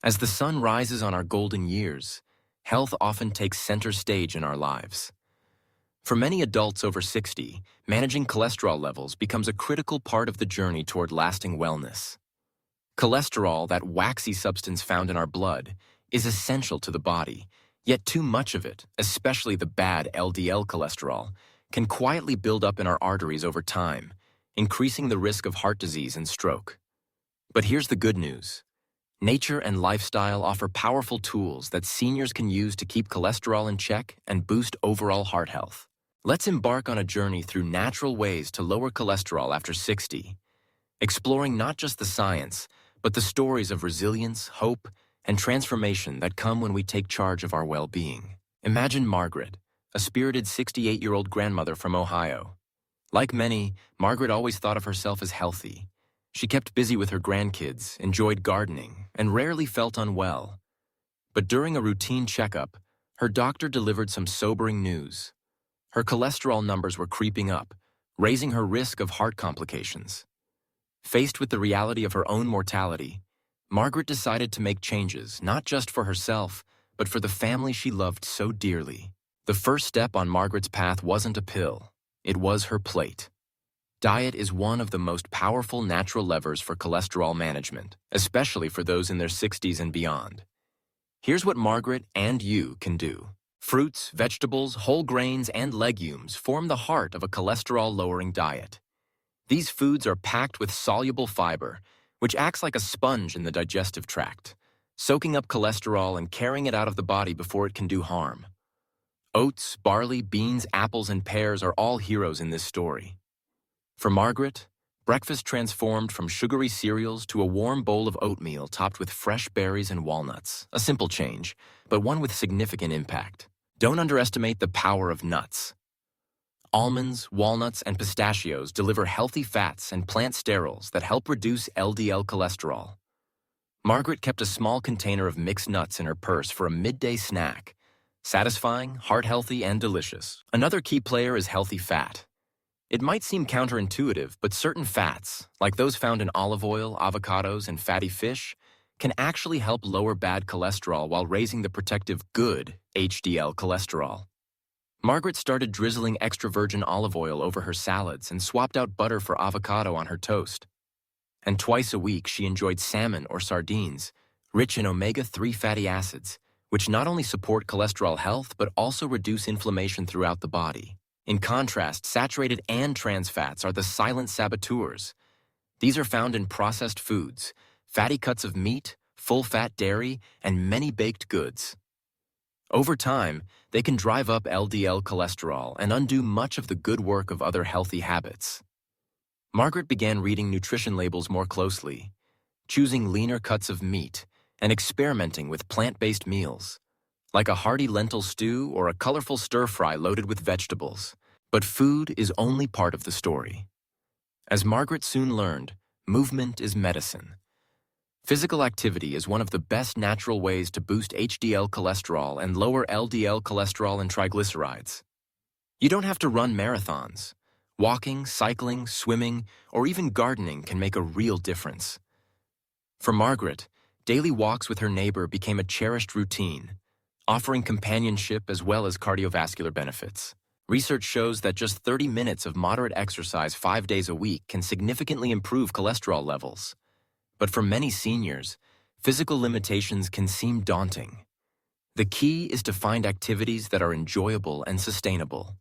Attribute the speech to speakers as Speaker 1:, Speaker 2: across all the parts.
Speaker 1: As the sun rises on our golden years, health often takes center stage in our lives. For many adults over 60, managing cholesterol levels becomes a critical part of the journey toward lasting wellness. Cholesterol, that waxy substance found in our blood, is essential to the body, yet too much of it, especially the bad LDL cholesterol, can quietly build up in our arteries over time, increasing the risk of heart disease and stroke. But here's the good news. Nature and lifestyle offer powerful tools that seniors can use to keep cholesterol in check and boost overall heart health. Let's embark on a journey through natural ways to lower cholesterol after 60, exploring not just the science, but the stories of resilience, hope, and transformation that come when we take charge of our well-being. Imagine Margaret, a spirited 68-year-old grandmother from Ohio. Like many, Margaret always thought of herself as healthy. She kept busy with her grandkids, enjoyed gardening, and rarely felt unwell. But during a routine checkup, her doctor delivered some sobering news. Her cholesterol numbers were creeping up, raising her risk of heart complications. Faced with the reality of her own mortality, Margaret decided to make changes, not just for herself, but for the family she loved so dearly. The first step on Margaret's path wasn't a pill, it was her plate. Diet is one of the most powerful natural levers for cholesterol management, especially for those in their 60s and beyond. Here's what Margaret and you can do. Fruits, vegetables, whole grains, and legumes form the heart of a cholesterol-lowering diet. These foods are packed with soluble fiber, which acts like a sponge in the digestive tract, soaking up cholesterol and carrying it out of the body before it can do harm. Oats, barley, beans, apples, and pears are all heroes in this story. For Margaret, breakfast transformed from sugary cereals to a warm bowl of oatmeal topped with fresh berries and walnuts. A simple change, but one with significant impact. Don't underestimate the power of nuts. Almonds, walnuts, and pistachios deliver healthy fats and plant sterols that help reduce LDL cholesterol. Margaret kept a small container of mixed nuts in her purse for a midday snack. Satisfying, heart-healthy, and delicious. Another key player is healthy fat. It might seem counterintuitive, but certain fats, like those found in olive oil, avocados, and fatty fish, can actually help lower bad cholesterol while raising the protective good HDL cholesterol. Margaret started drizzling extra virgin olive oil over her salads and swapped out butter for avocado on her toast. And twice a week she enjoyed salmon or sardines, rich in omega-3 fatty acids, which not only support cholesterol health but also reduce inflammation throughout the body. In contrast, saturated and trans fats are the silent saboteurs. These are found in processed foods, fatty cuts of meat, full-fat dairy, and many baked goods. Over time, they can drive up LDL cholesterol and undo much of the good work of other healthy habits. Margaret began reading nutrition labels more closely, choosing leaner cuts of meat, and experimenting with plant-based meals, like a hearty lentil stew or a colorful stir-fry loaded with vegetables. But food is only part of the story. As Margaret soon learned, movement is medicine. Physical activity is one of the best natural ways to boost HDL cholesterol and lower LDL cholesterol and triglycerides. You don't have to run marathons. Walking, cycling, swimming, or even gardening can make a real difference. For Margaret, daily walks with her neighbor became a cherished routine, offering companionship as well as cardiovascular benefits. Research shows that just 30 minutes of moderate exercise 5 days a week can significantly improve cholesterol levels. But for many seniors, physical limitations can seem daunting. The key is to find activities that are enjoyable and sustainable.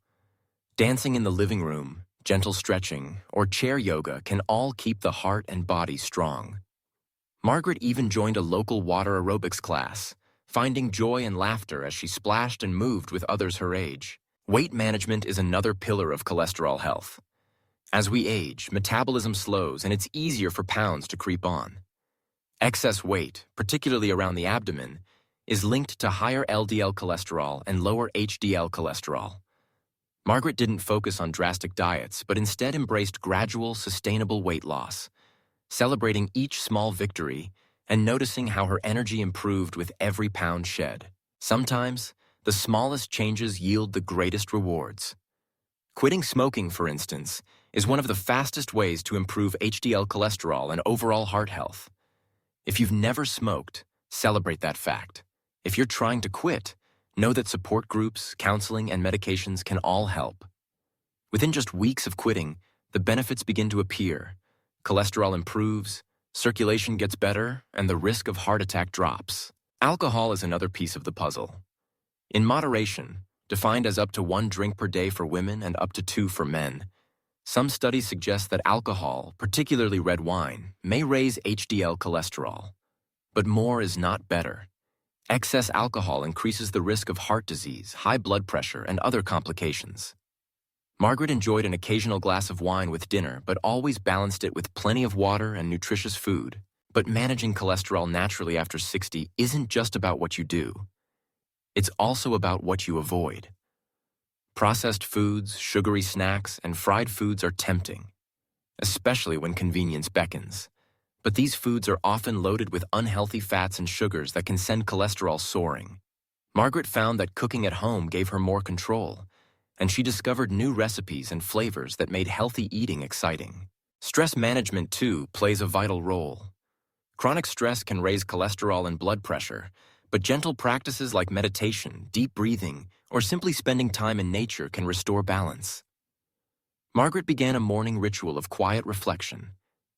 Speaker 1: Dancing in the living room, gentle stretching, or chair yoga can all keep the heart and body strong. Margaret even joined a local water aerobics class, finding joy and laughter as she splashed and moved with others her age. Weight management is another pillar of cholesterol health. As we age, metabolism slows and it's easier for pounds to creep on. Excess weight, particularly around the abdomen, is linked to higher LDL cholesterol and lower HDL cholesterol. Margaret didn't focus on drastic diets, but instead embraced gradual, sustainable weight loss, celebrating each small victory and noticing how her energy improved with every pound shed. Sometimes, the smallest changes yield the greatest rewards. Quitting smoking, for instance, is one of the fastest ways to improve HDL cholesterol and overall heart health. If you've never smoked, Celebrate that fact. If you're trying to quit, know that support groups, counseling, and medications can all help. Within just weeks of quitting, the benefits begin to appear. Cholesterol improves, circulation gets better, and the risk of heart attack drops. Alcohol is another piece of the puzzle. In moderation, defined as up to 1 drink per day for women and up to 2 for men, some studies suggest that alcohol, particularly red wine, may raise HDL cholesterol. But more is not better. Excess alcohol increases the risk of heart disease, high blood pressure, and other complications. Margaret enjoyed an occasional glass of wine with dinner, but always balanced it with plenty of water and nutritious food. But managing cholesterol naturally after 60 isn't just about what you do. It's also about what you avoid. Processed foods, sugary snacks, and fried foods are tempting, especially when convenience beckons. But these foods are often loaded with unhealthy fats and sugars that can send cholesterol soaring. Margaret found that cooking at home gave her more control, and she discovered new recipes and flavors that made healthy eating exciting. Stress management, too, plays a vital role. Chronic stress can raise cholesterol and blood pressure, but gentle practices like meditation, deep breathing, or simply spending time in nature can restore balance. Margaret began a morning ritual of quiet reflection,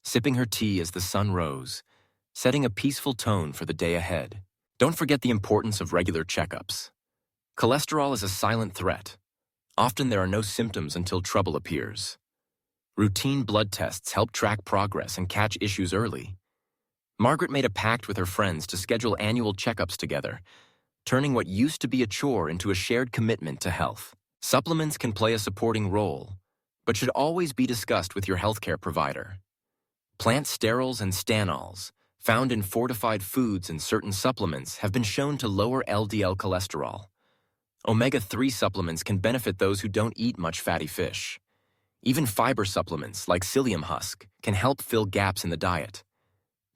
Speaker 1: sipping her tea as the sun rose, setting a peaceful tone for the day ahead. Don't forget the importance of regular checkups. Cholesterol is a silent threat. Often there are no symptoms until trouble appears. Routine blood tests help track progress and catch issues early. Margaret made a pact with her friends to schedule annual checkups together, turning what used to be a chore into a shared commitment to health. Supplements can play a supporting role, but should always be discussed with your healthcare provider. Plant sterols and stanols, found in fortified foods and certain supplements, have been shown to lower LDL cholesterol. Omega-3 supplements can benefit those who don't eat much fatty fish. Even fiber supplements, like psyllium husk, can help fill gaps in the diet.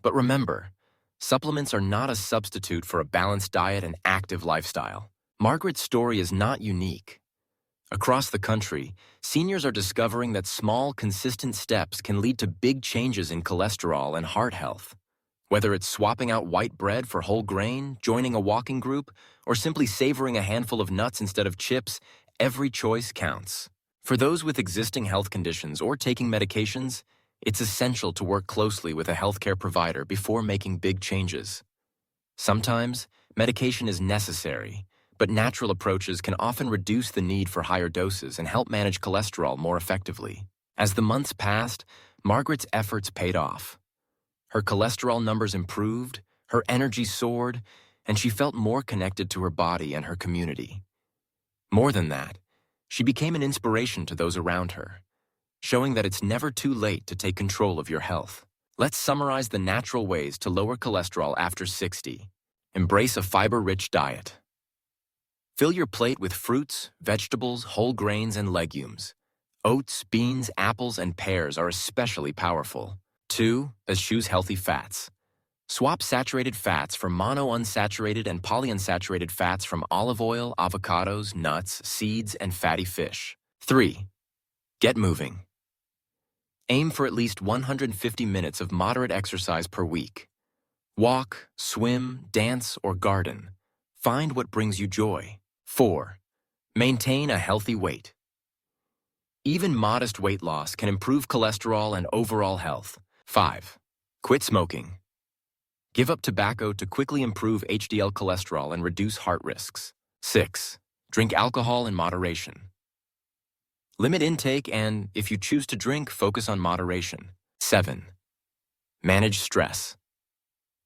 Speaker 1: But remember, supplements are not a substitute for a balanced diet and active lifestyle. Margaret's story is not unique. Across the country, seniors are discovering that small, consistent steps can lead to big changes in cholesterol and heart health. Whether it's swapping out white bread for whole grain, joining a walking group, or simply savoring a handful of nuts instead of chips, every choice counts. For those with existing health conditions or taking medications, it's essential to work closely with a healthcare provider before making big changes. Sometimes, medication is necessary, but natural approaches can often reduce the need for higher doses and help manage cholesterol more effectively. As the months passed, Margaret's efforts paid off. Her cholesterol numbers improved, her energy soared, and she felt more connected to her body and her community. More than that, she became an inspiration to those around her, showing that it's never too late to take control of your health. Let's summarize the natural ways to lower cholesterol after 60. Embrace a fiber-rich diet. Fill your plate with fruits, vegetables, whole grains, and legumes. Oats, beans, apples, and pears are especially powerful. 2. Eschew healthy fats. Swap saturated fats for monounsaturated and polyunsaturated fats from olive oil, avocados, nuts, seeds, and fatty fish. 3. Get moving. Aim for at least 150 minutes of moderate exercise per week. Walk, swim, dance, or garden. Find what brings you joy. 4. Maintain a healthy weight. Even modest weight loss can improve cholesterol and overall health. 5. Quit smoking. Give up tobacco to quickly improve HDL cholesterol and reduce heart risks. 6. Drink alcohol in moderation. Limit intake and, if you choose to drink, focus on moderation. 7. Manage stress.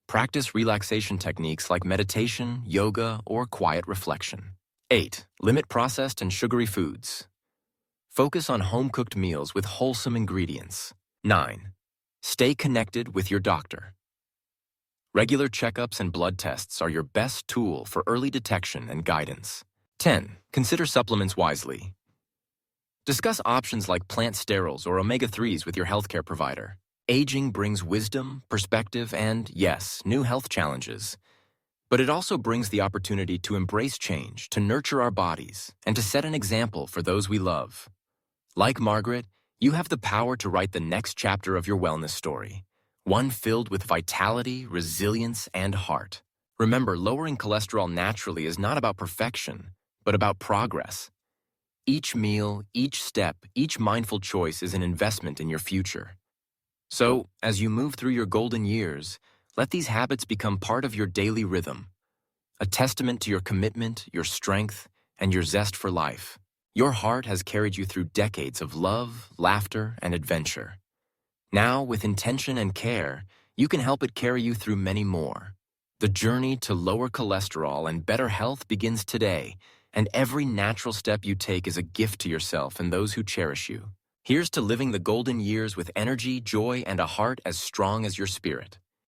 Speaker 1: Practice relaxation techniques like meditation, yoga, or quiet reflection. 8. Limit processed and sugary foods. Focus on home-cooked meals with wholesome ingredients. 9. Stay connected with your doctor. Regular checkups and blood tests are your best tool for early detection and guidance. 10. Consider supplements wisely. Discuss options like plant sterols or omega-3s with your healthcare provider. Aging brings wisdom, perspective, and, yes, new health challenges. But it also brings the opportunity to embrace change, to nurture our bodies, and to set an example for those we love. Like Margaret, you have the power to write the next chapter of your wellness story, one filled with vitality, resilience, and heart. Remember, lowering cholesterol naturally is not about perfection, but about progress. Each meal, each step, each mindful choice is an investment in your future. So, as you move through your golden years, let these habits become part of your daily rhythm, a testament to your commitment, your strength, and your zest for life. Your heart has carried you through decades of love, laughter, and adventure. Now, with intention and care, you can help it carry you through many more. The journey to lower cholesterol and better health begins today, and every natural step you take is a gift to yourself and those who cherish you. Here's to living the golden years with energy, joy, and a heart as strong as your spirit.